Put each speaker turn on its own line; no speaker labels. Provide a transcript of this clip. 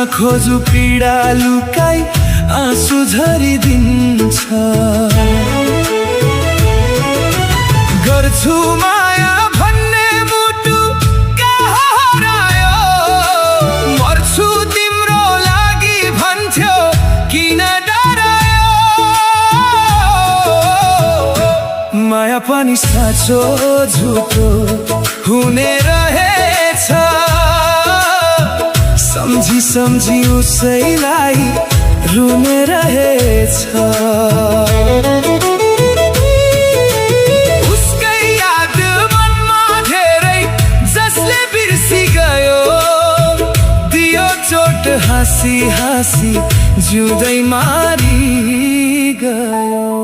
खोजु पीडा लुकाई आँसु झरिदिन्छ। गर्छु माया भन्ने मुटु कहाँ हरायो, मर्छु तिम्रो लागि भन्थ्यो किन डरायो। माया पनि साँचो झुटो हुने रहेछ, सम्झी सम्झी उसैलाई रुने रहेछ। उसकै याद मनमा धेरै जसले बिर्सी गयो, दियो चोट हाँसी हाँसी जिउँदै मारी गयो।